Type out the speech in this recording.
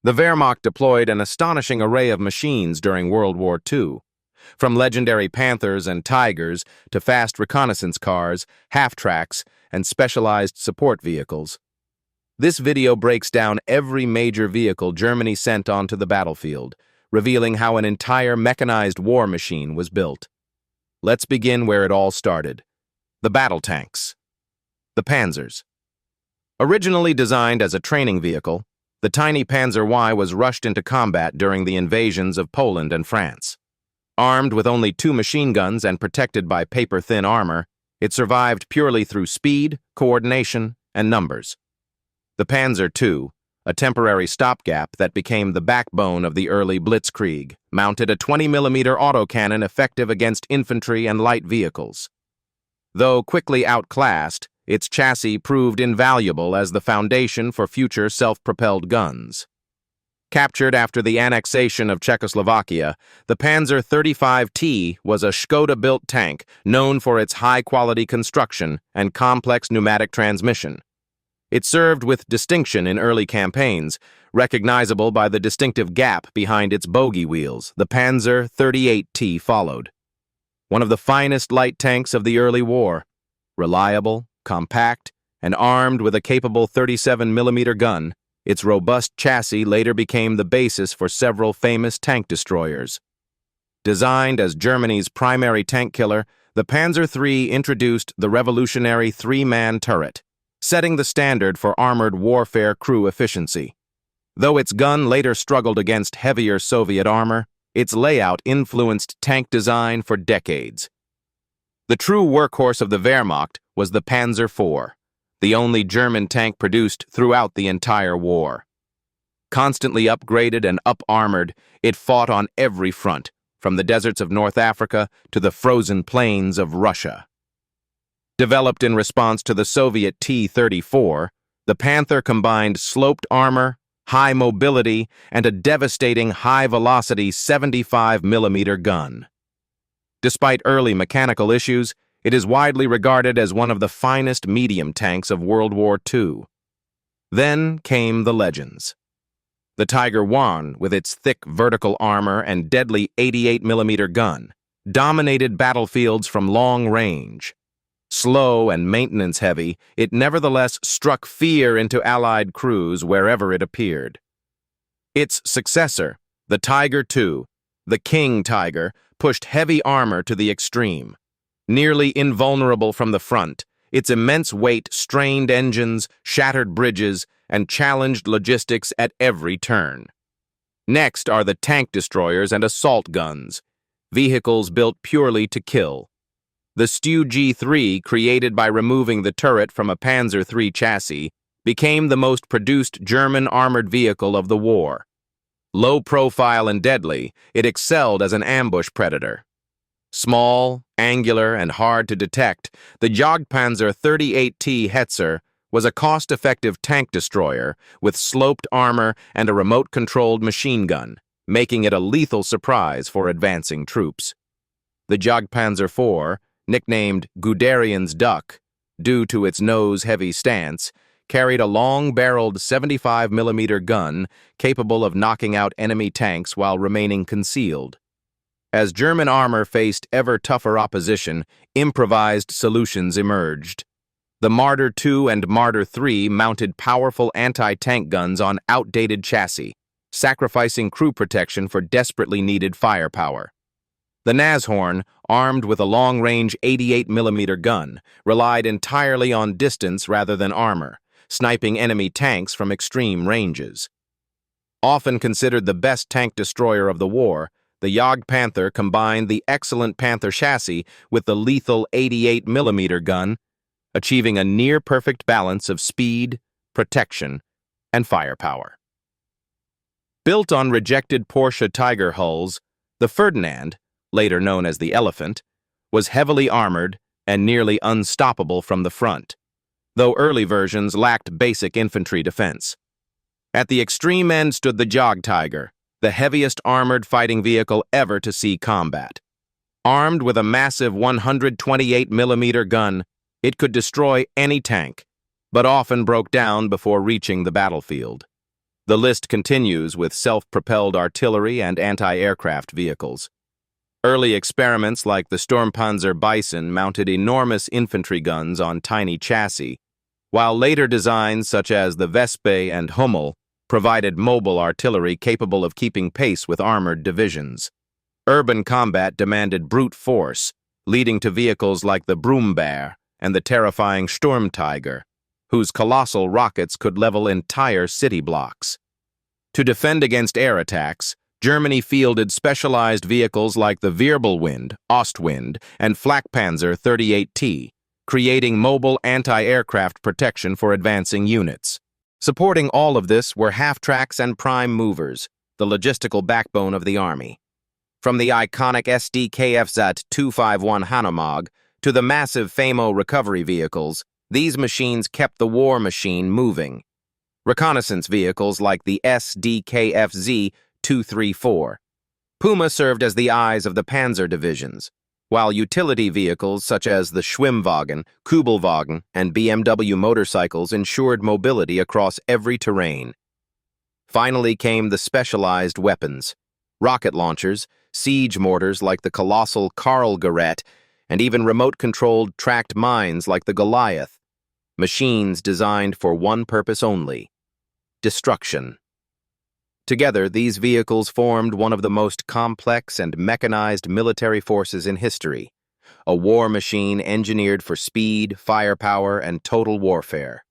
The Wehrmacht deployed an astonishing array of machines during World War II, from legendary Panthers and Tigers to fast reconnaissance cars, half-tracks, and specialized support vehicles. This video breaks down every major vehicle Germany sent onto the battlefield, revealing how an entire mechanized war machine was built. Let's begin where it all started. The battle tanks. The Panzers. Originally designed as a training vehicle, the tiny Panzer I was rushed into combat during the invasions of Poland and France. Armed with only 2 machine guns and protected by paper-thin armor, it survived purely through speed, coordination, and numbers. The Panzer II, a temporary stopgap that became the backbone of the early Blitzkrieg, mounted a 20mm autocannon effective against infantry and light vehicles. Though quickly outclassed, its chassis proved invaluable as the foundation for future self-propelled guns. Captured after the annexation of Czechoslovakia, the Panzer 35T was a Škoda-built tank known for its high-quality construction and complex pneumatic transmission. It served with distinction in early campaigns, recognizable by the distinctive gap behind its bogie wheels. The Panzer 38T followed. One of the finest light tanks of the early war, reliable, compact, and armed with a capable 37mm gun, its robust chassis later became the basis for several famous tank destroyers. Designed as Germany's primary tank killer, the Panzer III introduced the revolutionary 3-man turret, setting the standard for armored warfare crew efficiency. Though its gun later struggled against heavier Soviet armor, its layout influenced tank design for decades. The true workhorse of the Wehrmacht was the Panzer IV, the only German tank produced throughout the entire war. Constantly upgraded and up-armored, it fought on every front, from the deserts of North Africa to the frozen plains of Russia. Developed in response to the Soviet T-34, the Panther combined sloped armor, high mobility, and a devastating high-velocity 75mm gun. Despite early mechanical issues, it is widely regarded as one of the finest medium tanks of World War II. Then came the legends. The Tiger I, with its thick vertical armor and deadly 88mm gun, dominated battlefields from long range. Slow and maintenance-heavy, it nevertheless struck fear into Allied crews wherever it appeared. Its successor, the Tiger II, the King Tiger, pushed heavy armor to the extreme. Nearly invulnerable from the front, its immense weight strained engines, shattered bridges, and challenged logistics at every turn. Next are the tank destroyers and assault guns, vehicles built purely to kill. The Stu G3, created by removing the turret from a Panzer III chassis, became the most produced German armored vehicle of the war. Low profile and deadly, it excelled as an ambush predator. Small, angular, and hard to detect, the Jagdpanzer 38T Hetzer was a cost-effective tank destroyer with sloped armor and a remote-controlled machine gun, making it a lethal surprise for advancing troops. The Jagdpanzer IV, nicknamed Guderian's Duck, due to its nose-heavy stance, carried a long-barreled 75mm gun capable of knocking out enemy tanks while remaining concealed. As German armor faced ever tougher opposition, improvised solutions emerged. The Marder II and Marder III mounted powerful anti-tank guns on outdated chassis, sacrificing crew protection for desperately needed firepower. The Nashorn, armed with a long-range 88mm gun, relied entirely on distance rather than armor, sniping enemy tanks from extreme ranges. Often considered the best tank destroyer of the war, the Jagdpanther combined the excellent Panther chassis with the lethal 88mm gun, achieving a near-perfect balance of speed, protection, and firepower. Built on rejected Porsche Tiger hulls, the Ferdinand, later known as the Elephant, was heavily armored and nearly unstoppable from the front, though early versions lacked basic infantry defense. At the extreme end stood the Jagdtiger, the heaviest armored fighting vehicle ever to see combat. Armed with a massive 128mm gun, it could destroy any tank, but often broke down before reaching the battlefield. The list continues with self-propelled artillery and anti-aircraft vehicles. Early experiments like the Sturmpanzer Bison mounted enormous infantry guns on tiny chassis, while later designs such as the Wespe and Hummel provided mobile artillery capable of keeping pace with armored divisions. Urban combat demanded brute force, leading to vehicles like the Brummbär and the terrifying Sturmtiger, whose colossal rockets could level entire city blocks. To defend against air attacks, Germany fielded specialized vehicles like the Wirbelwind, Ostwind, and Flakpanzer 38T, creating mobile anti-aircraft protection for advancing units. Supporting all of this were half-tracks and prime movers, the logistical backbone of the army. From the iconic SDKFZ 251 Hanomag to the massive FAMO recovery vehicles, these machines kept the war machine moving. Reconnaissance vehicles like the SDKFZ 234. Puma served as the eyes of the panzer divisions, while utility vehicles such as the Schwimmwagen, Kubelwagen, and BMW motorcycles ensured mobility across every terrain. Finally came the specialized weapons, rocket launchers, siege mortars like the colossal Karl-Gerät, and even remote-controlled tracked mines like the Goliath, machines designed for one purpose only: destruction. Together, these vehicles formed one of the most complex and mechanized military forces in history, a war machine engineered for speed, firepower, and total warfare.